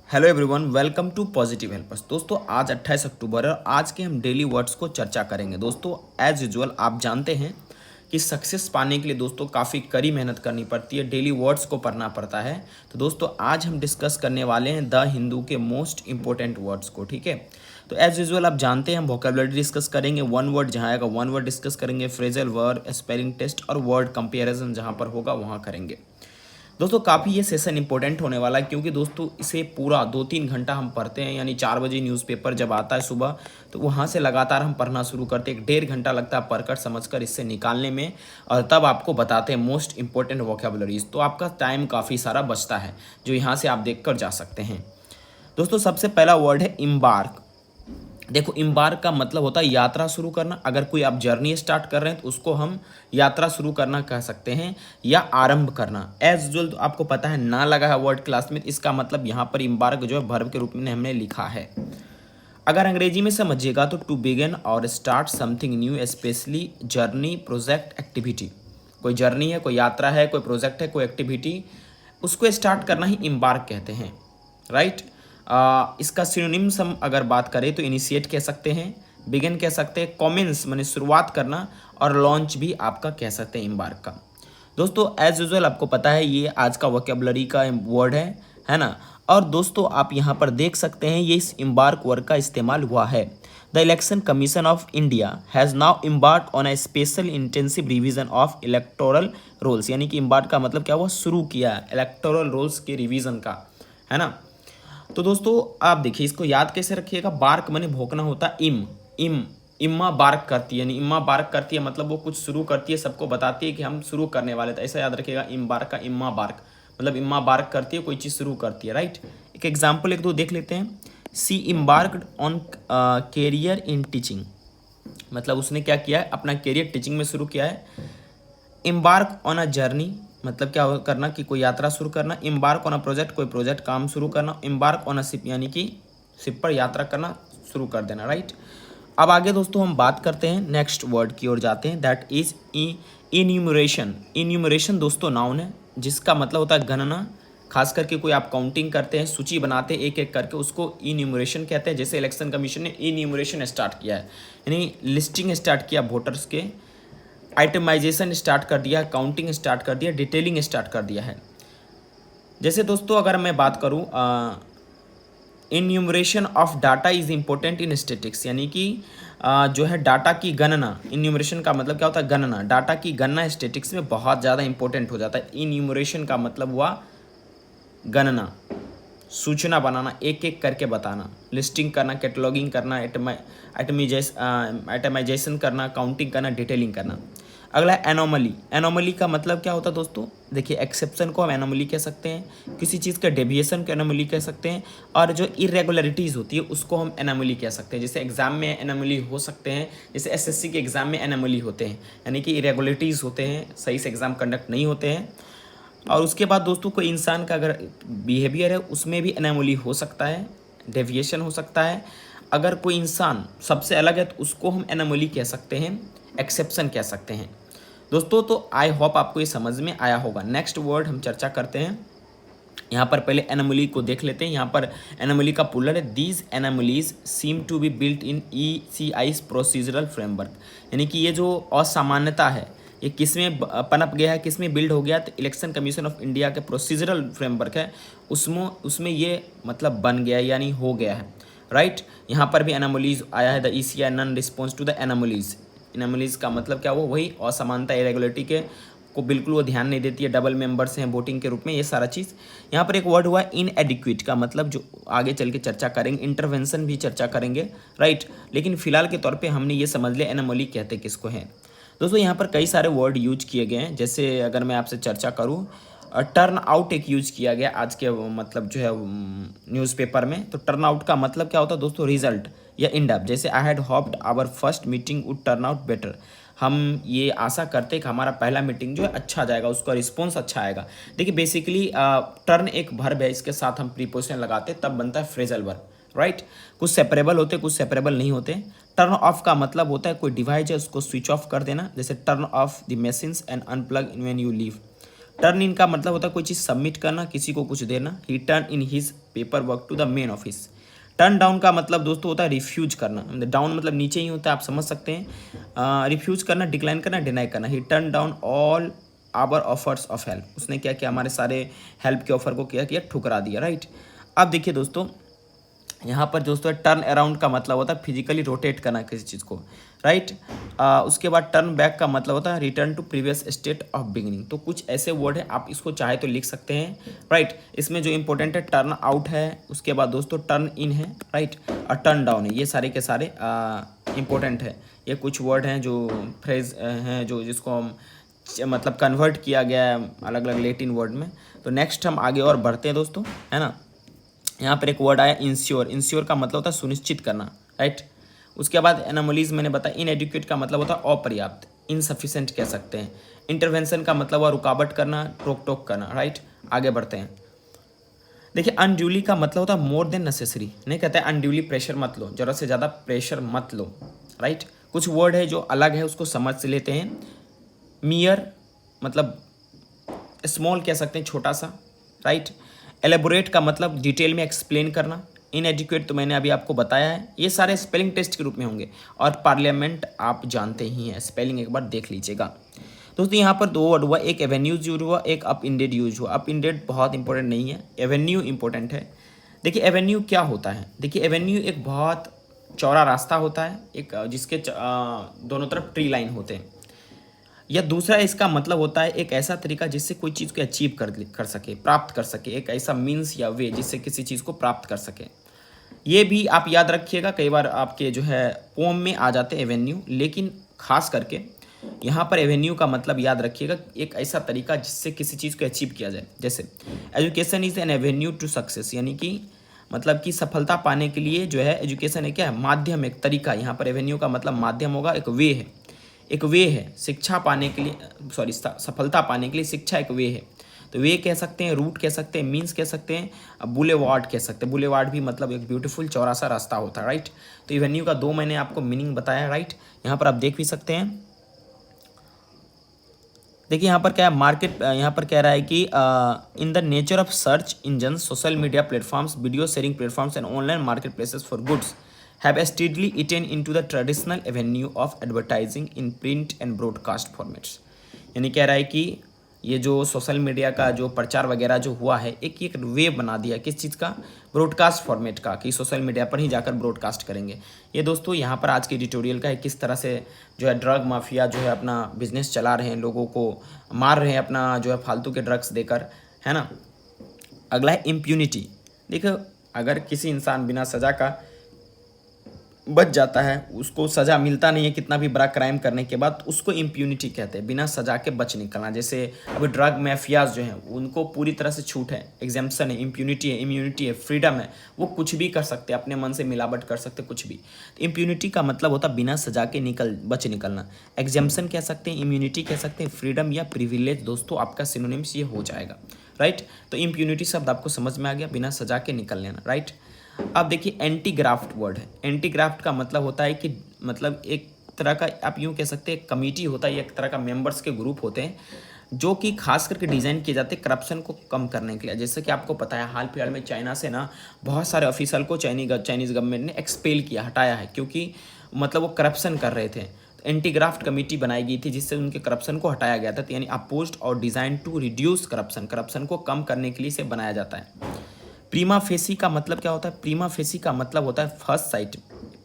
Hello everyone, welcome to positive helpers. दोस्तों आज 28 अक्टूबर है और आज के हम डेली वर्ड्स को चर्चा करेंगे। दोस्तों एज यूजुअल आप जानते हैं कि सक्सेस पाने के लिए दोस्तों काफ़ी कड़ी मेहनत करनी पड़ती है, डेली वर्ड्स को पढ़ना पड़ता है। तो दोस्तों आज हम डिस्कस करने वाले हैं द हिंदू के मोस्ट इंपॉर्टेंट वर्ड्स को, ठीक है। तो एज यूजुअल आप जानते हैं हम वोकेबुलरी डिस्कस करेंगे, वन वर्ड जहाँ आएगा वन वर्ड डिस्कस करेंगे, फ्रेजल वर्ड, स्पेलिंग टेस्ट और वर्ड कंपेरिजन जहाँ पर होगा वहाँ करेंगे। दोस्तों काफ़ी ये सेशन इंपॉर्टेंट होने वाला है क्योंकि दोस्तों इसे पूरा 2-3 घंटा हम पढ़ते हैं, यानी 4 बजे न्यूज़पेपर जब आता है सुबह तो वहाँ से लगातार हम पढ़ना शुरू करते हैं। 1.5 घंटा लगता है पढ़कर समझकर इससे निकालने में, और तब आपको बताते हैं मोस्ट इंपॉर्टेंट वोकेबुलरीज। तो आपका टाइम काफ़ी सारा बचता है जो यहाँ से आप देख कर जा सकते हैं। दोस्तों सबसे पहला वर्ड है इम्बार्क। देखो इम्बार्क का मतलब होता है यात्रा शुरू करना। अगर कोई आप जर्नी स्टार्ट कर रहे हैं तो उसको हम यात्रा शुरू करना कह सकते हैं या आरंभ करना। एज यूजुअल तो आपको पता है ना लगा है वर्ड क्लास में, इसका मतलब यहाँ पर इम्बार्क जो है वर्ब के रूप में हमने लिखा है। अगर अंग्रेजी में समझिएगा तो टू बिगिन और start something new, specially journey, project, activity. कोई जर्नी है, कोई यात्रा है, कोई प्रोजेक्ट है, कोई एक्टिविटी, उसको स्टार्ट करना ही इम्बार्क कहते हैं, राइट। इसका सिनोनिम्स हम अगर बात करें तो इनिशिएट कह सकते हैं, बिगिन कह सकते हैं, कॉमेंस माने शुरुआत करना, और लॉन्च भी आपका कह सकते हैं इम्बार्क का। दोस्तों एज यूजुअल आपको पता है ये आज का वोकेबुलरी का वर्ड है ना। और दोस्तों आप यहाँ पर देख सकते हैं ये इस इम्बार्क वर्ड का इस्तेमाल हुआ है। The Election Commission of India has now embark on a special intensive revision of electoral rolls, यानी कि इम्बार्क का मतलब क्या हुआ, शुरू किया इलेक्टोरल रोल्स के रिवीजन का, है ना। तो दोस्तों आप देखिए इसको याद कैसे रखिएगा। बार्क माने भौंकना होता है, इम्मा बार्क करती है, यानी इम्मा बार्क करती है मतलब वो कुछ शुरू करती है, सबको बताती है कि हम शुरू करने वाले थे, ऐसा याद रखिएगा। इम बार्क का इम्मा बार्क मतलब इम्मा बार्क करती है, कोई चीज़ शुरू करती है, राइट। एक एग्जाम्पल एक दो देख लेते हैं। She embarked on career in teaching, मतलब उसने क्या किया है, अपना कैरियर टीचिंग में शुरू किया है। इम्बार्क ऑन अ जर्नी मतलब क्या करना कि कोई यात्रा शुरू करना। इम्बार्क ऑन अ प्रोजेक्ट कोई प्रोजेक्ट काम शुरू करना। इम्बार्क ऑन अ शिप यानी कि शिप पर यात्रा करना शुरू कर देना, राइट। अब आगे दोस्तों हम बात करते हैं नेक्स्ट वर्ड की ओर जाते हैं, दैट इज इन्यूमरेशन। इन्यूमरेशन दोस्तों नाउन है जिसका मतलब होता है गणना। खास करके कोई आप काउंटिंग करते हैं, सूची बनाते हैं एक एक करके, उसको इन्यूमरेशन कहते हैं। जैसे इलेक्शन कमीशन ने इन्यूमरेशन स्टार्ट किया है, यानी लिस्टिंग स्टार्ट किया वोटर्स के, आइटमाइजेशन स्टार्ट कर दिया, काउंटिंग स्टार्ट कर दिया, डिटेलिंग स्टार्ट कर दिया है। जैसे दोस्तों अगर मैं बात करूं, enumeration of data is important in statistics, यानी कि जो है डाटा की गणना। इन्यूमरेशन का मतलब क्या होता है, गणना। डाटा की गणना स्टेटिक्स में बहुत ज़्यादा इंपॉर्टेंट हो जाता है। इन्यूमरेशन का मतलब हुआ गणना, सूचना बनाना, एक एक करके बताना, लिस्टिंग करना, कैटलॉगिंग करना, आइटमाइजेशन करना, काउंटिंग करना, डिटेलिंग करना। अगला है एनोमली। एनोमली का मतलब क्या होता है दोस्तों, देखिए एक्सेप्शन को हम एनोमली कह सकते हैं, किसी चीज़ का डेविएशन को एनोमली कह सकते हैं, और जो इरेगुलरिटीज़ होती है उसको हम एनोमली कह सकते हैं। जैसे एग्जाम में एनोमली हो सकते हैं, जैसे एसएससी के एग्जाम में एनोमली होते हैं, यानी कि इरेगुलरिटीज़ होते हैं, सही से एग्जाम कंडक्ट नहीं होते हैं। और उसके बाद दोस्तों कोई इंसान का अगर बिहेवियर है उसमें भी एनोमली हो सकता है, डेविएशन हो सकता है। अगर कोई इंसान सबसे अलग है तो उसको हम एनोमली कह सकते हैं, एक्सेप्शन कह सकते हैं। दोस्तों तो आई होप आपको ये समझ में आया होगा। नेक्स्ट वर्ड हम चर्चा करते हैं। यहाँ पर पहले एनोमली को देख लेते हैं। यहाँ पर एनोमली का पुलर है, these anomalies seem to be built in ECI's procedural framework, यानी कि ये जो असामान्यता है ये किस में पनप गया है, किस में बिल्ड हो गया, तो इलेक्शन कमीशन ऑफ इंडिया के प्रोसीजरल फ्रेमवर्क है उसमें ये मतलब बन गया है, यानी हो गया है, राइट। यहाँ पर भी एनोमलीज आया है, the ECI non response to the anomalies. Anomalies का मतलब क्या, वो वही असमानता, इरेगुलरिटी के को बिल्कुल वो ध्यान नहीं देती है, डबल मेंबर्स हैं वोटिंग के रूप में, ये सारा चीज़। यहाँ पर एक वर्ड हुआ इनएडिक्वेट का मतलब, जो आगे चल के चर्चा करेंगे, इंटरवेंशन भी चर्चा करेंगे, राइट। लेकिन फिलहाल के तौर पे हमने ये समझ लिया एनोमली कहते किसको हैं। दोस्तों यहाँ पर कई सारे वर्ड यूज किए गए हैं। जैसे अगर मैं आपसे चर्चा करूँ, टर्न आउट एक यूज किया गया आज के मतलब जो है न्यूज़पेपर में। तो टर्न आउट का मतलब क्या होता है दोस्तों, रिजल्ट या एंड अप। जैसे I had hoped our first meeting would turn out better, हम ये आशा करते कि हमारा पहला मीटिंग जो है अच्छा जाएगा, उसका रिस्पॉन्स अच्छा आएगा। देखिए बेसिकली टर्न एक वर्ब है, इसके साथ हम प्रीपोजिशन लगाते तब बनता है फ्रेजल वर्ब, राइट। कुछ सेपरेबल होते, कुछ सेपरेबल नहीं होते। टर्न ऑफ का मतलब होता है कोई डिवाइस है उसको स्विच ऑफ कर देना, जैसे turn off the machines and unplug when you leave. Turn in का मतलब होता है कोई चीज़ सबमिट करना, किसी को कुछ देना। He turn in his paper work to the main office. Turn down का मतलब दोस्तों होता है रिफ्यूज करना। डाउन मतलब नीचे ही होता है, आप समझ सकते हैं। रिफ्यूज करना, डिक्लाइन करना, डिनाई करना। He turn down all our offers of help. उसने क्या किया, हमारे सारे हेल्प के ऑफर को क्या किया, ठुकरा दिया, राइट। अब देखिए दोस्तों, यहाँ पर दोस्तों टर्न अराउंड का मतलब होता है फिजिकली रोटेट करना किसी चीज़ को, राइट। उसके बाद टर्न बैक का मतलब होता है return to previous state of beginning. तो कुछ ऐसे वर्ड है, आप इसको चाहे तो लिख सकते हैं, राइट। इसमें जो इंपॉर्टेंट है टर्न आउट है, उसके बाद दोस्तों टर्न इन है, राइट, और टर्न डाउन है। ये सारे के सारे इंपॉर्टेंट है। ये कुछ वर्ड हैं जो फ्रेज हैं जो जिसको हम मतलब कन्वर्ट किया गया है अलग अलग लैटिन वर्ड में। तो नेक्स्ट हम आगे और बढ़ते हैं दोस्तों, है ना। यहाँ पर एक वर्ड आया इंश्योर। इंश्योर का मतलब होता है सुनिश्चित करना, राइट। उसके बाद एनोमलीज मैंने बताया। इनएडुकेट का मतलब होता है अपर्याप्त, इनसफिशेंट कह सकते हैं। इंटरवेंशन का मतलब हुआ रुकावट करना, रोक टोक करना, राइट। आगे बढ़ते हैं। देखिए अनड्यूली का मतलब होता है मोर देन नेसेसरी। नहीं कहते हैं अनड्यूली प्रेशर मत लो, ज़रूरत से ज़्यादा प्रेशर मत लो, राइट। कुछ वर्ड है जो अलग है, उसको समझ से लेते हैं। मियर मतलब स्मॉल कह सकते हैं, छोटा सा, राइट। एलेबोरेट का मतलब डिटेल में एक्सप्लेन करना। इनएडुकेट तो मैंने अभी आपको बताया है, ये सारे स्पेलिंग टेस्ट के रूप में होंगे। और पार्लियामेंट आप जानते ही हैं, स्पेलिंग एक बार देख लीजिएगा दोस्तों। यहाँ पर दो वर्ड हुआ, एक एवेन्यूज यूज हुआ, एक अप इंडेड यूज हुआ। अप इंडेड बहुत इंपॉर्टेंट नहीं है, एवेन्यू इंपॉर्टेंट है। देखिए एवेन्यू क्या होता है, देखिए एवेन्यू एक बहुत चौड़ा रास्ता होता है, एक जिसके दोनों तरफ ट्री लाइन होते हैं। या दूसरा इसका मतलब होता है एक ऐसा तरीका जिससे कोई चीज़ को अचीव कर सके, प्राप्त कर सके, एक ऐसा मीन्स या वे जिससे किसी चीज़ को प्राप्त कर सके। ये भी आप याद रखिएगा, कई बार आपके जो है पोम में आ जाते हैं एवेन्यू, लेकिन खास करके यहाँ पर एवेन्यू का मतलब याद रखिएगा एक ऐसा तरीका जिससे किसी चीज़ को अचीव किया जाए। जैसे education is an avenue to success, यानी कि मतलब कि सफलता पाने के लिए जो है एजुकेशन है क्या है, माध्यम, एक तरीका। यहाँ पर एवेन्यू का मतलब माध्यम होगा, एक वे है, एक वे है शिक्षा पाने के लिए, सॉरी सफलता पाने के लिए शिक्षा एक वे है। तो वे कह सकते हैं, रूट कह सकते हैं, मीन्स कह सकते हैं, बुलेवार्ड कह सकते हैं। बुलेवार्ड भी मतलब एक ब्यूटीफुल चौड़ा सा रास्ता होता है, राइट। तो एवेन्यू का दो मैंने आपको मीनिंग बताया, राइट। यहाँ पर आप देख भी सकते हैं। देखिए यहाँ पर क्या है, मार्केट यहाँ पर कह रहा है कि in the nature of search engine, social media platforms, video sharing platforms and online market places for goods have steadily eaten into the traditional avenue of advertising in print and broadcast formats। यानी कह रहा है कि ये जो social media का जो प्रचार वगैरह जो हुआ है, एक वे बना दिया किस चीज़ का, ब्रॉडकास्ट फॉर्मेट का, कि सोशल मीडिया पर ही जाकर ब्रॉडकास्ट करेंगे। ये दोस्तों यहाँ पर आज की एडिटोरियल का है, किस तरह से जो है ड्रग माफिया जो है अपना बिजनेस चला रहे हैं, लोगों को मार रहे हैं अपना जो है फालतू के ड्रग्स देकर, है ना। अगला है इम्प्यूनिटी। देखो अगर किसी इंसान बिना सज़ा का बच जाता है, उसको सज़ा मिलता नहीं है कितना भी बड़ा क्राइम करने के बाद, उसको इम्प्यूनिटी कहते हैं, बिना सज़ा के बच निकलना। जैसे अभी ड्रग माफियाज जो हैं उनको पूरी तरह से छूट है, एग्जाम्पशन है, इम्प्यूनिटी है, इम्यूनिटी है, फ्रीडम है, वो कुछ भी कर सकते हैं, अपने मन से मिलावट कर सकते कुछ भी। तो इम्प्यूनिटी का मतलब होता है बिना सज़ा के बच निकलना। एग्जाम्पशन कह सकते हैं, इम्यूनिटी कह सकते हैं, फ्रीडम या प्रिविलेज दोस्तों आपका सिनोनिम्स ये हो जाएगा, राइट। तो इम्प्यूनिटी शब्द आपको समझ में आ गया, बिना सज़ा के निकल लेना, राइट। अब देखिए एंटी ग्राफ्ट वर्ड है। एंटी ग्राफ्ट का मतलब होता है कि मतलब एक तरह का आप यूँ कह सकते हैं कमेटी होता है, एक तरह का मेंबर्स के ग्रुप होते हैं जो कि खास करके डिज़ाइन किए जाते हैं करप्शन को कम करने के लिए। जैसे कि आपको पता है हाल फिलहाल में चाइना से ना बहुत सारे ऑफिसर को चाइनीज़ गवर्नमेंट ने एक्सपेल किया, हटाया है, क्योंकि मतलब वो करप्शन कर रहे थे। तो एंटी ग्राफ्ट कमेटी बनाई गई थी जिससे उनके करप्शन को हटाया गया था। तो यानी अपोज्ड और designed to reduce corruption, corruption को कम करने के लिए इसे बनाया जाता है। प्रीमा फेसी का मतलब क्या होता है, प्रीमा फेसी का मतलब होता है फर्स्ट साइट,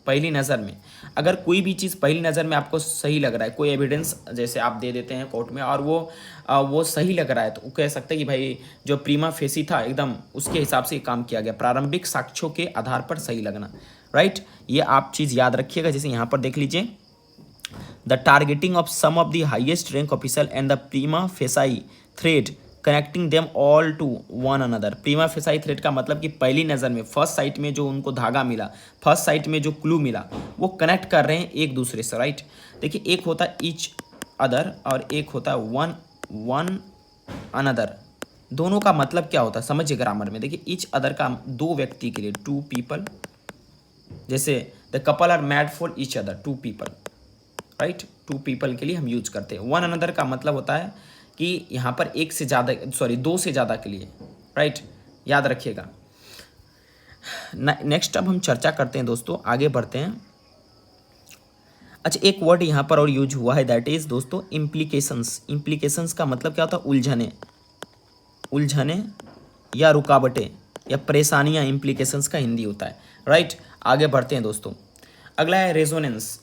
पहली नज़र में। अगर कोई भी चीज़ पहली नज़र में आपको सही लग रहा है, कोई एविडेंस जैसे आप दे देते हैं कोर्ट में और वो सही लग रहा है, तो वो कह सकते हैं कि भाई जो प्रीमा फेसी था एकदम उसके हिसाब से काम किया गया, प्रारंभिक साक्ष्यों के आधार पर सही लगना, राइट। ये आप चीज़ याद रखिएगा। जैसे यहाँ पर देख लीजिए, the targeting of some of the highest rank officer and the prima facie thread connecting them all to one another. Prima facie thread का मतलब कि पहली नज़र में, फर्स्ट साइट में जो उनको धागा मिला, फर्स्ट साइट में जो क्लू मिला, वो कनेक्ट कर रहे हैं एक दूसरे से, राइट। देखिए एक होता है ईच अदर और एक होता है वन अनदर। दोनों का मतलब क्या होता है समझिए ग्रामर में। देखिए ईच अदर का दो व्यक्ति के लिए, टू पीपल, जैसे the couple are made for each other, two people, right, two people के लिए हम यूज करते हैं। वन अनदर का मतलब होता है कि यहाँ पर एक से ज़्यादा, सॉरी, दो से ज़्यादा के लिए, राइट, याद रखिएगा। नेक्स्ट अब हम चर्चा करते हैं दोस्तों, आगे बढ़ते हैं। अच्छा, एक वर्ड यहाँ पर और यूज हुआ है, दैट इज दोस्तों इम्प्लीकेशंस। इम्प्लीकेशंस का मतलब क्या होता है? उलझने, उलझने या रुकावटें या परेशानियाँ, इम्प्लीकेशंस का हिंदी होता है, राइट। आगे बढ़ते हैं दोस्तों। अगला है रेजोनेंस।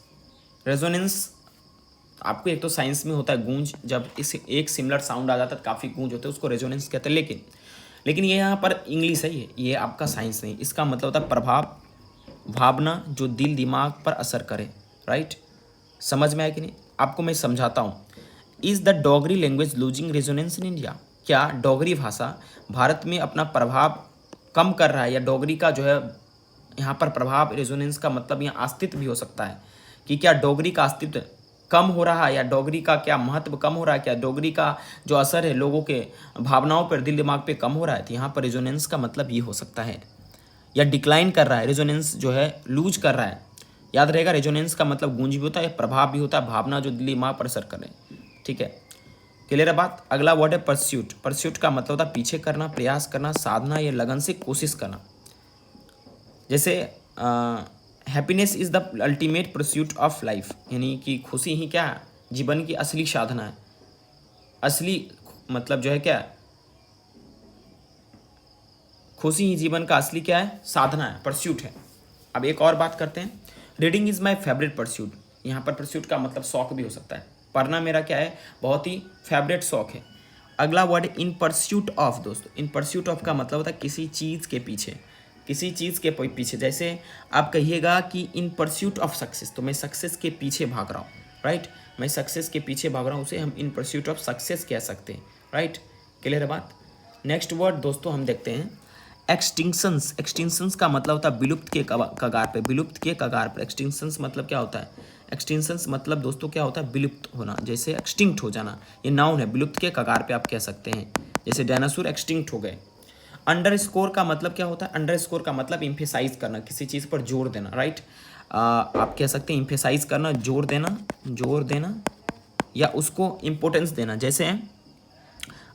रेजोनेंस आपको एक तो साइंस में होता है गूंज, जब इस एक सिमिलर साउंड आ जाता है काफ़ी गूंज होते हैं, उसको रेजोनेंस कहते हैं। लेकिन ये यहाँ पर इंग्लिश है, ये आपका साइंस नहीं। इसका मतलब होता है प्रभाव, भावना जो दिल दिमाग पर असर करे, राइट। समझ में आया कि नहीं? आपको मैं समझाता हूँ। Is the Dogri language losing resonance in India? क्या डोगरी भाषा भारत में अपना प्रभाव कम कर रहा है, या डोगरी का जो है यहाँ पर प्रभाव, रेजोनेंस का मतलब यहाँ अस्तित्व भी हो सकता है कि क्या डोगरी का अस्तित्व कम हो रहा है, या डोगरी का क्या महत्व कम हो रहा है, क्या डोगरी का जो असर है लोगों के भावनाओं पर, दिल दिमाग पे कम हो रहा है। तो यहाँ पर रेजोनेंस का मतलब ये हो सकता है, या डिक्लाइन कर रहा है, रेजोनेंस जो है लूज कर रहा है। याद रहेगा, रेजोनेंस का मतलब गूंज भी होता है, प्रभाव भी होता है, भावना जो दिल दिमाग पर असर करे, ठीक है। क्लियर है बात? अगला वर्ड है परस्यूट। परस्यूट का मतलब होता है पीछे करना, प्रयास करना, साधना या लगन से कोशिश करना। जैसे happiness is the ultimate pursuit of life, यानी कि खुशी ही क्या है? जीवन की असली साधना है। असली मतलब जो है क्या? खुशी ही जीवन का असली क्या है? साधना है, परस्यूट है। अब एक और बात करते हैं। Reading is my favourite pursuit. यहाँ पर परस्यूट का मतलब शौक भी हो सकता है। पढ़ना मेरा क्या है? बहुत ही फेवरेट शौक है। अगला वर्ड इन परस्यूट ऑफ। दोस्तों, इन परस्यूट ऑफ का मतलब होता है किसी चीज़ के पीछे, किसी चीज़ के पीछे। जैसे आप कहिएगा कि इन परस्यूट ऑफ सक्सेस, तो मैं सक्सेस के पीछे भाग रहा हूँ, राइट। मैं सक्सेस के पीछे भाग रहा हूँ, उसे हम इन परस्यूट ऑफ सक्सेस कह सकते हैं, राइट। क्लियर है बात? नेक्स्ट वर्ड दोस्तों हम देखते हैं एक्सटिंक्शंस। एक्सटिंक्शंस का मतलब होता है विलुप्त के कगार पे, विलुप्त के कगार पर। एक्सटिंक्शंस मतलब क्या होता है? एक्सटिंक्शंस मतलब दोस्तों क्या होता है? विलुप्त होना, जैसे एक्सटिंक्ट हो जाना। ये नाउन है, विलुप्त के कगार पे आप कह सकते हैं, जैसे डायनासोर एक्सटिंक्ट हो गए। अंडरस्कोर का मतलब क्या होता है? अंडरस्कोर का मतलब इम्फेसाइज करना, किसी चीज़ पर जोर देना, राइट। आप कह सकते हैं इम्फेसाइज करना, जोर देना या उसको इम्पोर्टेंस देना। जैसे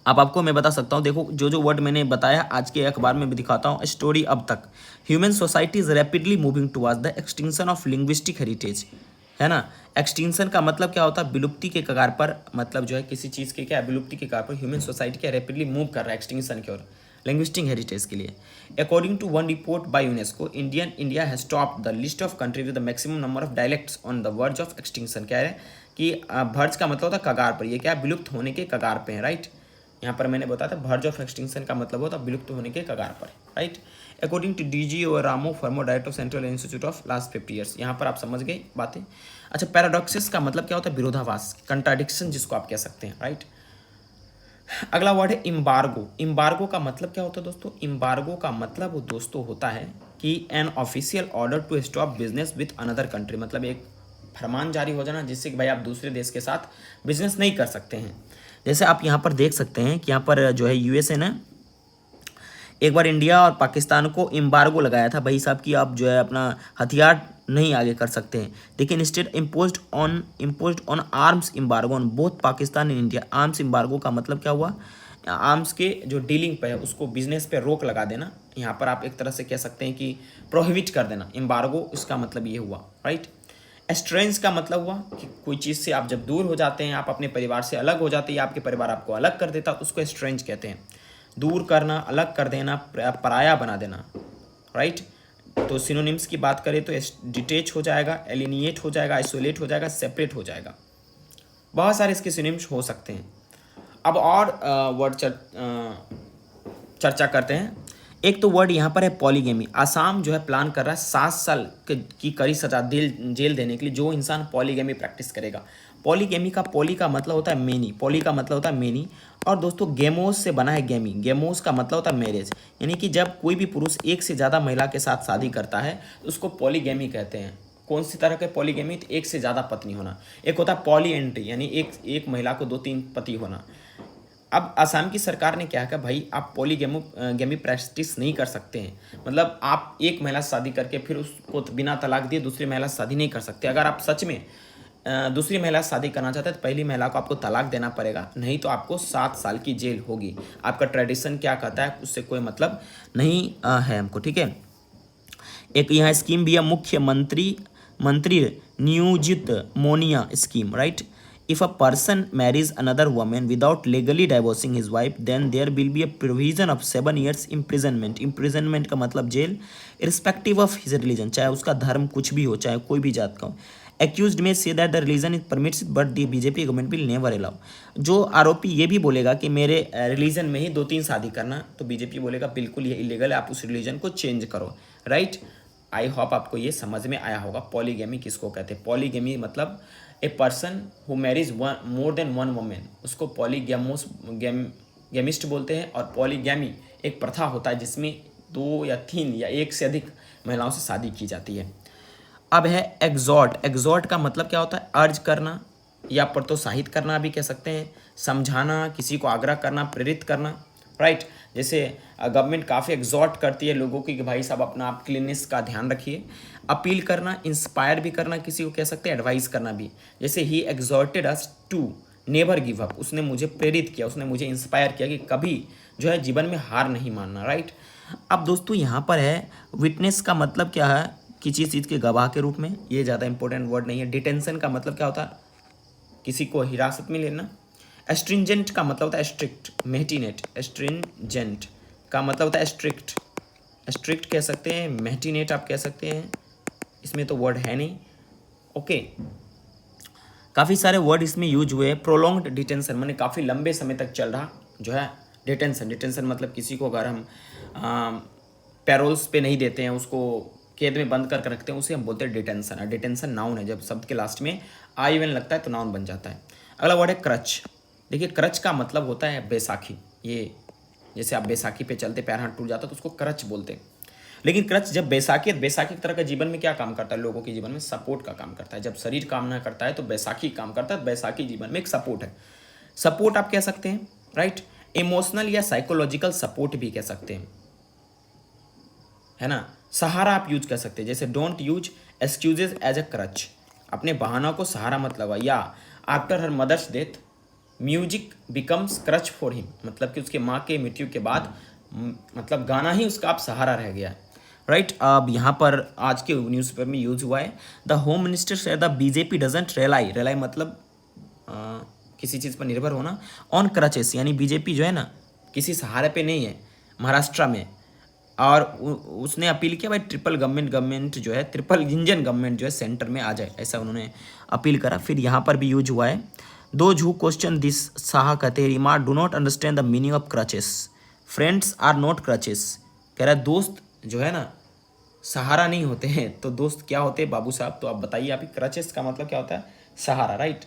अब आपको मैं बता सकता हूँ, देखो जो वर्ड मैंने बताया आज के अखबार में भी दिखाता हूँ। स्टोरी अब तक, human society is rapidly moving towards the extinction of linguistic heritage, है ना। एक्सटिंक्शन का मतलब क्या होता है? विलुप्ति के कगार पर, मतलब जो है किसी चीज़ के क्या विलुप्ति के कगार पर ह्यूमन सोसाइटी क्या रैपिडली मूव कर रहा है एक्सटिंक्शन की ओर, लिंग्विस्टिक हेरिटेज के लिए। According to one report by UNESCO, India has topped the list of country with the maximum number of dialects on the verge of extinction. क्या है कि वर्ज का मतलब होता है कगार पर, ये क्या विलुप्त होने के कगार पे है, राइट। यहाँ पर मैंने बताया था वर्ज ऑफ एक्सटिंक्शन का मतलब होता है विलुप्त होने के कगार पर, राइट। अकॉर्डिंग टू डीजी और रामो farmer director of central institute of last 50 years. यहाँ पर आप समझ गए बातें। अच्छा, पैराडॉक्सिस का मतलब क्या होता है? विरोधाभास, कंट्राडिक्शन जिसको आप कह सकते हैं, राइट। अगला वर्ड है इम्बार्गो। इम्बार्गो का मतलब क्या होता है दोस्तों? इम्बार्गो का मतलब दोस्तों होता है कि an official order to stop business with another country, मतलब एक फरमान जारी हो जाना जिससे कि भाई आप दूसरे देश के साथ बिजनेस नहीं कर सकते हैं। जैसे आप यहाँ पर देख सकते हैं कि यहाँ पर जो है यूएसए ने एक बार इंडिया और पाकिस्तान को एम्बार्गो लगाया था, भाई साहब कि आप जो है अपना हथियार नहीं आगे कर सकते हैं, लेकिन instead imposed on arms embargo on both Pakistan and India. Arms embargo का मतलब क्या हुआ? आर्म्स के जो डीलिंग पे है उसको, बिजनेस पे रोक लगा देना। यहाँ पर आप एक तरह से कह सकते हैं कि प्रोहिबिट कर देना। एम्बार्गो इसका मतलब ये हुआ, राइट। एस्ट्रेंज का मतलब हुआ कि कोई चीज़ से आप जब दूर हो जाते हैं, आप अपने परिवार से अलग हो जाते हैं, या आपके परिवार आपको अलग कर देता, उसको एस्ट्रेंज कहते हैं। दूर करना, अलग कर देना, पराया बना देना, राइट। तो सिनोनिम्स की बात करें तो डिटेच हो जाएगा, एलिनिएट हो जाएगा, आइसोलेट हो जाएगा, सेपरेट हो जाएगा। बहुत सारे इसके सिनोनिम्स हो सकते हैं। अब और वर्ड चर्चा करते हैं। एक तो वर्ड यहाँ पर है पॉलीगेमी। आसाम जो है प्लान कर रहा है 7 साल की कड़ी सजा जेल देने के लिए जो इंसान पॉलीगेमी प्रैक्टिस करेगा। पॉलीगेमी का पॉली का मतलब होता है मेनी, पॉली का मतलब होता है मेनी, और दोस्तों गेमोस से बना है गेमी। गेमोस का मतलब होता है मैरिज, यानी कि जब कोई भी पुरुष एक से ज़्यादा महिला के साथ शादी करता है तो उसको पॉलीगेमी कहते हैं। कौन सी तरह के पॉलीगेमी? तो एक से ज़्यादा पत्नी होना। एक होता है पॉलीएंट्री, यानी एक महिला को 2-3 पति होना। अब असम की सरकार ने क्या कहा, भाई आप पॉलीगेमी प्रैक्टिस नहीं कर सकते हैं, मतलब आप एक महिला से शादी करके फिर उसको बिना तलाक दिए दूसरी महिला से शादी नहीं कर सकते। अगर आप सच में दूसरी महिला से शादी करना चाहता है तो पहली महिला को आपको तलाक देना पड़ेगा, नहीं तो आपको 7 साल की जेल होगी। आपका ट्रेडिशन क्या कहता है उससे कोई मतलब नहीं है हमको, ठीक है। एक यहाँ स्कीम भी है, मुख्यमंत्री मंत्री नियोजित मोनिया scheme, right. If a person marries another woman without legally divorcing his wife then there will be a provision of 7 years imprisonment. Imprisonment का मतलब जेल, इरिस्पेक्टिव ऑफ हिज रिलीजन, चाहे उसका धर्म कुछ भी हो, चाहे कोई भी जात का हो। एक्यूज्ड में say that the religion is permits but the BJP government will never allow. जो आरोपी ये भी बोलेगा कि मेरे रिलीजन में ही 2-3 शादी करना, तो बीजेपी बोलेगा बिल्कुल ये इलीगल है, आप उस रिलीजन को चेंज करो, राइट। आई होप आपको ये समझ में आया होगा। पॉलीगेमी किसको कहते हैं? पॉलीगेमी मतलब a person who marriage more than one women, उसको गेमिस्ट बोलते हैं। और पॉलीगैमी एक प्रथा होता है जिसमें 2 या 3 या 1 से अधिक महिलाओं से शादी की जाती है। अब है एग्जॉर्ट। एग्जॉर्ट का मतलब क्या होता है? अर्ज करना या प्रोत्साहित करना भी कह सकते हैं, समझाना, किसी को आग्रह करना, प्रेरित करना, राइट। जैसे गवर्नमेंट काफ़ी एग्जॉर्ट करती है लोगों की कि भाई साहब अपना आप क्लीननेस का ध्यान रखिए। अपील करना, इंस्पायर भी करना, किसी को कह सकते हैं एडवाइस करना भी। जैसे ही exhorted us to never give up, उसने मुझे प्रेरित किया, उसने मुझे इंस्पायर किया कि कभी जो है जीवन में हार नहीं मानना, राइट। अब दोस्तों यहाँ पर है विटनेस का मतलब क्या है? किसी चीज़ के गवाह के रूप में, ये ज़्यादा इंपॉर्टेंट वर्ड नहीं है। डिटेंशन का मतलब क्या होता है? किसी को हिरासत में लेना। एस्ट्रिंजेंट का मतलब होता है स्ट्रिक्ट, मेहटिनेट। एस्ट्रिंजेंट का मतलब होता है स्ट्रिक्ट, स्ट्रिक्ट कह सकते हैं, मेहटिनेट आप कह सकते हैं, इसमें तो वर्ड है नहीं, ओके। काफ़ी सारे वर्ड इसमें यूज हुए। प्रोलॉन्ग्ड डिटेंशन माने काफ़ी लंबे समय तक चल रहा जो है डिटेंशन। डिटेंशन मतलब किसी को अगर हम पैरोल्स पे नहीं देते हैं, उसको कैद में बंद करके रखते हैं, उसे हम बोलते हैं डिटेंशन। और डिटेंशन नाउन है, जब शब्द के लास्ट में आई एन लगता है तो नाउन बन जाता है। अगला वर्ड है क्रच। देखिए क्रच का मतलब होता है बैसाखी। ये जैसे आप बैसाखी पे चलते पैर हाथ टूट जाता तो उसको क्रच बोलते हैं। लेकिन क्रच जब बैसाखी की तरह का जीवन में क्या काम करता है? लोगों के जीवन में सपोर्ट का काम करता है। जब शरीर काम ना करता है तो बैसाखी काम करता है। बैसाखी जीवन में एक सपोर्ट है। सपोर्ट आप कह सकते हैं, राइट। इमोशनल या साइकोलॉजिकल सपोर्ट भी कह सकते हैं, है ना। सहारा आप यूज कर सकते हैं, जैसे don't use excuses as a crutch, अपने बहानों को सहारा मत लगा। या after her mother's death music becomes crutch for him, मतलब कि उसके माँ के मृत्यु के बाद मतलब गाना ही उसका आप सहारा रह गया, राइट। अब यहाँ पर आज के न्यूज़पेपर में यूज हुआ है the home minister said the BJP doesn't rely मतलब किसी चीज़ पर निर्भर होना, ऑन क्रचेस, यानी बीजेपी जो है ना किसी सहारे पे नहीं है महाराष्ट्र में। और उसने अपील किया भाई ट्रिपल गवर्नमेंट जो है, ट्रिपल इंजन गवर्नमेंट जो है सेंटर में आ जाए, ऐसा उन्होंने अपील करा। फिर यहाँ पर भी यूज हुआ है दो हु क्वेश्चन दिस साहा कहते हैं remark do not understand the meaning of crutches, friends are not crutches. कह रहा है दोस्त जो है ना सहारा नहीं होते हैं, तो दोस्त क्या होते हैं बाबू साहब? तो आप बताइए, आप क्रचेस का मतलब क्या होता है? सहारा, राइट।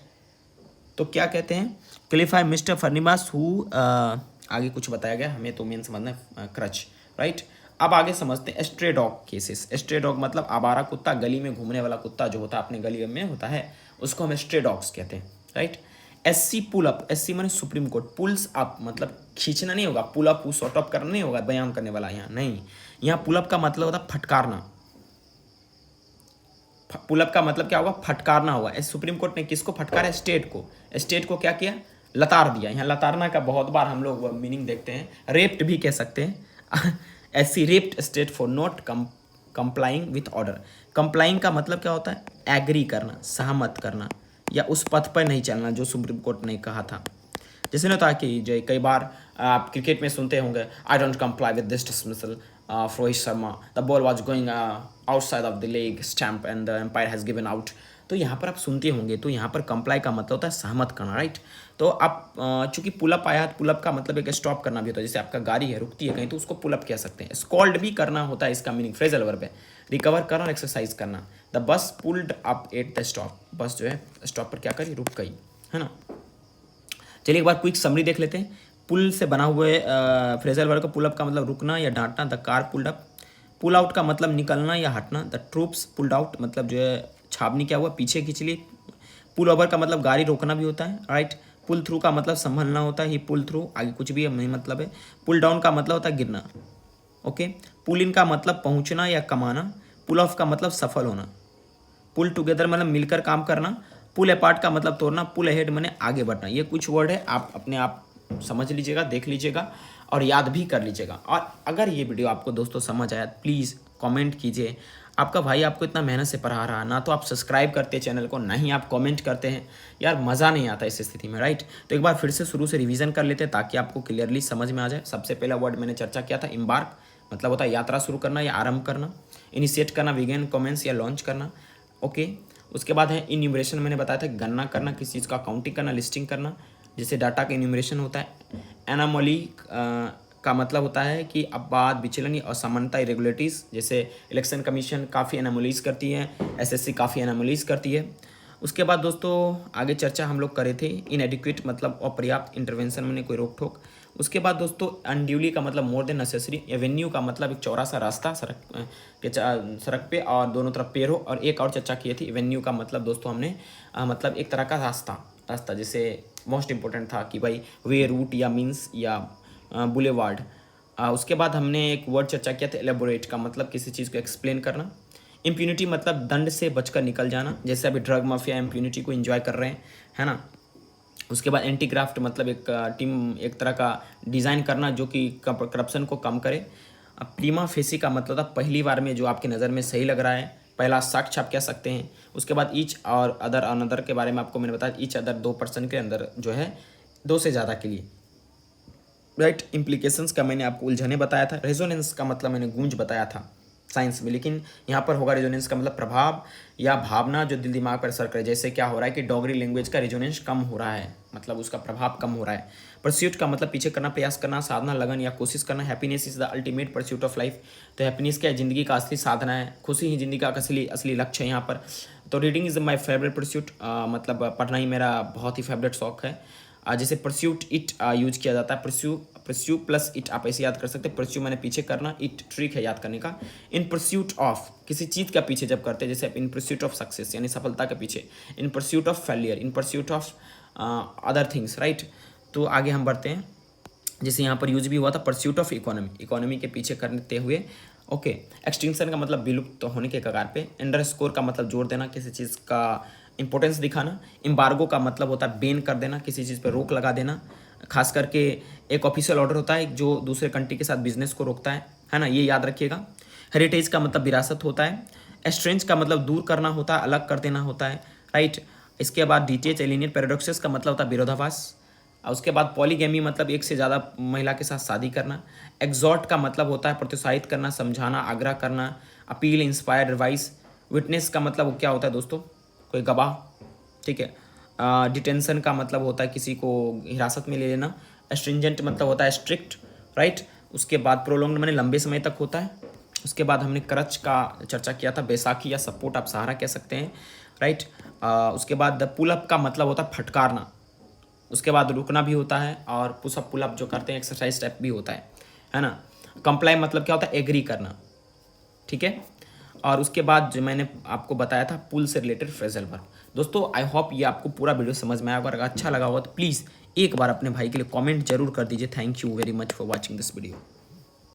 तो क्या कहते हैं? क्लिफाई मिस्टर फर्निमास हु आगे कुछ बताया गया, हमें तो मेन समझना है क्रच, राइट। अब आगे समझते हैं stray dog cases. Stray dog मतलब आवारा कुत्ता, गली में घूमने वाला कुत्ता जो होता है अपने गली में होता है, उसको हम स्ट्रे डॉग्स कहते हैं, right. SC pull up, SC माने सुप्रीम कोर्ट, पुल्स अप मतलब खींचना नहीं होगा, पुल अप शॉर्ट अप करना नहीं होगा, बयान करने वाला यहाँ नहीं। यहाँ पुल अप का मतलब होता है फटकारना। पुल अप का मतलब क्या होगा? फटकारना होगा। सुप्रीम कोर्ट ने किसको फटकारा? स्टेट को। स्टेट को क्या किया? लतार दिया। यहाँ लतारना का बहुत बार हम लोग मीनिंग देखते हैं, रेप्ट भी कह सकते हैं। ऐसी रेप्ट state for not complying with order. Complying का मतलब क्या होता है? एग्री करना, सहमत करना, या उस पथ पर नहीं चलना जो सुप्रीम कोर्ट ने कहा था। जैसे ना था कि जो कई बार आप क्रिकेट में सुनते होंगे, I don't comply with this dismissal Rohit Sharma, the ball was going outside off the leg stump and the umpire has given out. तो यहाँ पर आप सुनते होंगे, तो यहाँ पर कंप्लाई का मतलब होता है सहमत करना, राइट। तो आप चूंकि पुलअप आया, पुलअप का मतलब एक स्टॉप करना भी होता है। जैसे आपका गाड़ी है रुकती है कहीं तो उसको पुलअप कह सकते हैं। स्कॉल्ड भी करना होता है, इसका मीनिंग फ्रेजल वर्ब है। रिकवर करना और एक्सरसाइज करना। The bus pulled up at the stop, बस जो है स्टॉप पर क्या करी? रुक गई, है ना। चलिए एक बार क्विक समरी देख लेते हैं। पुल से बना हुए फ्रेजल वर्ब का पुलअप का मतलब रुकना या डांटना। The car pulled up. Pull out का मतलब निकलना या हटना। द ट्रूप्स पुल्ड आउट मतलब जो है छावनी क्या हुआ? पीछे खींच ली। पुल ओवर का मतलब गाड़ी रोकना भी होता है, राइट। पुल थ्रू का मतलब संभलना होता है, ही पुल थ्रू, आगे कुछ भी नहीं मतलब है। पुल डाउन का मतलब होता है गिरना, ओके। पुल इन का मतलब पहुंचना या कमाना। पुल ऑफ का मतलब सफल होना। पुल टुगेदर मतलब मिलकर काम करना। पुल अपार्ट का मतलब तोड़ना, पुल अहेड माने आगे बढ़ना। ये कुछ वर्ड है, आप अपने आप समझ लीजिएगा, देख लीजिएगा और याद भी कर लीजिएगा। और अगर ये वीडियो आपको दोस्तों समझ आया प्लीज़ कमेंट कीजिए। आपका भाई आपको इतना मेहनत से पढ़ा रहा, ना तो आप सब्सक्राइब करते हैं चैनल को, ना ही आप कमेंट करते हैं। यार मज़ा नहीं आता इस स्थिति में, राइट। तो एक बार फिर से शुरू से रिवीजन कर लेते हैं ताकि आपको क्लियरली समझ में आ जाए। सबसे पहला वर्ड मैंने चर्चा किया था एम्बार्क, मतलब होता है यात्रा शुरू करना या आरंभ करना। इनिशिएट करना, बिगिन, कमेंस या लॉन्च करना। ओके, उसके बाद है इन्यूमरेशन, मैंने बताया था गणना करना, किसी चीज़ का काउंटिंग करना, लिस्टिंग करना, जैसे डाटा का इन्यूमरेशन होता है। एनामोली का मतलब होता है कि अपवाद, विचलन या असमानता, इरेगुलरिटीज़, जैसे इलेक्शन कमीशन काफ़ी एनामोलीज करती है, एसएससी काफ़ी एनामोलीज करती है। उसके बाद दोस्तों आगे चर्चा हम लोग करे थे इनएडिक्वेट मतलब अपर्याप्त, इंटरवेंशन में कोई रोक टोक। उसके बाद दोस्तों अनड्यूली का मतलब मोर देन नेसेसरी। एवेन्यू का मतलब एक चौड़ा सा रास्ता सड़क पे और दोनों तरफ पेड़ हो। और एक और चर्चा की थी एवेन्यू का मतलब दोस्तों हमने मतलब एक तरह का रास्ता जैसे मोस्ट इंपॉर्टेंट था कि भाई वे, रूट या मीन्स या बुलेवार्ड। उसके बाद हमने एक वर्ड चर्चा किया था एलेबोरेट का मतलब किसी चीज़ को एक्सप्लेन करना। इम्प्यूनिटी मतलब दंड से बचकर निकल जाना, जैसे अभी ड्रग माफिया इम्प्यूनिटी को एंजॉय कर रहे हैं, है ना। उसके बाद एंटी क्राफ्ट मतलब एक टीम, एक तरह का डिज़ाइन करना जो कि करप्शन को कम करे। अब प्रीमा फेसी का मतलब था पहली बार में जो आपकी नज़र में सही लग रहा है, पहला साक्ष्य आप कह सकते हैं। उसके बाद ईच और अदर अनदर के बारे में आपको मैंने बताया, ईच अदर 2% के अंदर जो है 2 से ज़्यादा के लिए, राइट। इम्प्लीकेशंस का मैंने आपको उलझने बताया था। रेजोनेंस का मतलब मैंने गूंज बताया था साइंस में, लेकिन यहाँ पर होगा रेजोनेंस का मतलब प्रभाव या भावना जो दिल दिमाग पर असर करे। जैसे क्या हो रहा है कि डोगरी लैंग्वेज का रेजोनेंस कम हो रहा है, मतलब उसका प्रभाव कम हो रहा है। परस्यूट का मतलब पीछे करना, प्रयास करना, साधना, लगन या कोशिश करना। Happiness is the ultimate pursuit of life. तो हैप्पीनेस क्या है, जिंदगी का असली साधना है, खुशी ही जिंदगी का असली लक्ष्य है यहाँ पर। तो reading is my favourite pursuit, मतलब पढ़ना ही मेरा बहुत ही फेवरेट शौक है। जैसे परस्यूट इट यूज किया जाता है, परस्यू प्लस इट आप ऐसे याद कर सकते हैं। परस्यू मैंने पीछे करना, इट ट्रिक है याद करने का। इन परस्यूट ऑफ किसी चीज़ का पीछे जब करते हैं, जैसे इन परस्यूट ऑफ सक्सेस यानी सफलता के पीछे, in pursuit of failure, in pursuit of other things, right. तो आगे हम बढ़ते हैं, जैसे यहाँ पर यूज भी हुआ था परस्यूट ऑफ इकोनॉमी के पीछे करते हुए। ओके, एक्सटिंक्शन का मतलब विलुप्त तो होने के कगार पे। अंडरस्कोर का मतलब जोड़ देना, किसी चीज़ का इंपॉर्टेंस दिखाना। एम्बार्गो का मतलब होता है बैन कर देना, किसी चीज़ पर रोक लगा देना। खास करके एक ऑफिशियल ऑर्डर होता है जो दूसरे कंट्री के साथ बिजनेस को रोकता है ना, ये याद रखिएगा। हेरिटेज का मतलब विरासत होता है। एस्ट्रेंज का मतलब दूर करना होता है, अलग कर देना होता है, राइट। इसके बाद डीटेच एलिनियन पैराडॉक्सेस का मतलब होता है विरोधाभास। और उसके बाद पॉलीगैमी मतलब एक से ज़्यादा महिला के साथ शादी करना। एग्जॉर्ट का मतलब होता है प्रोत्साहित करना, समझाना, आग्रह करना। Appeal, inspire, advice. विटनेस का मतलब क्या होता है दोस्तों, कोई गवाह, ठीक है। डिटेंशन का मतलब होता है किसी को हिरासत में ले लेना। एस्ट्रिंजेंट मतलब होता है स्ट्रिक्ट, राइट। उसके बाद प्रोलॉन्ग्ड माने लंबे समय तक होता है। उसके बाद हमने क्रच का चर्चा किया था, बैसाखी या सपोर्ट आप सहारा कह सकते हैं, राइट। उसके बाद पुलअप का मतलब होता है फटकारना। उसके बाद रुकना भी होता है, और पुशअप पुलअप जो करते हैं एक्सरसाइज टाइप भी होता है ना। कंप्लाई मतलब क्या होता है, एग्री करना, ठीक है। और उसके बाद जो मैंने आपको बताया था पुल से रिलेटेड फ्रेजल वर्ब। दोस्तों आई होप ये आपको पूरा वीडियो समझ में आया होगा। अगर अच्छा लगा होगा तो प्लीज़ एक बार अपने भाई के लिए कमेंट जरूर कर दीजिए। Thank you very much for watching this video.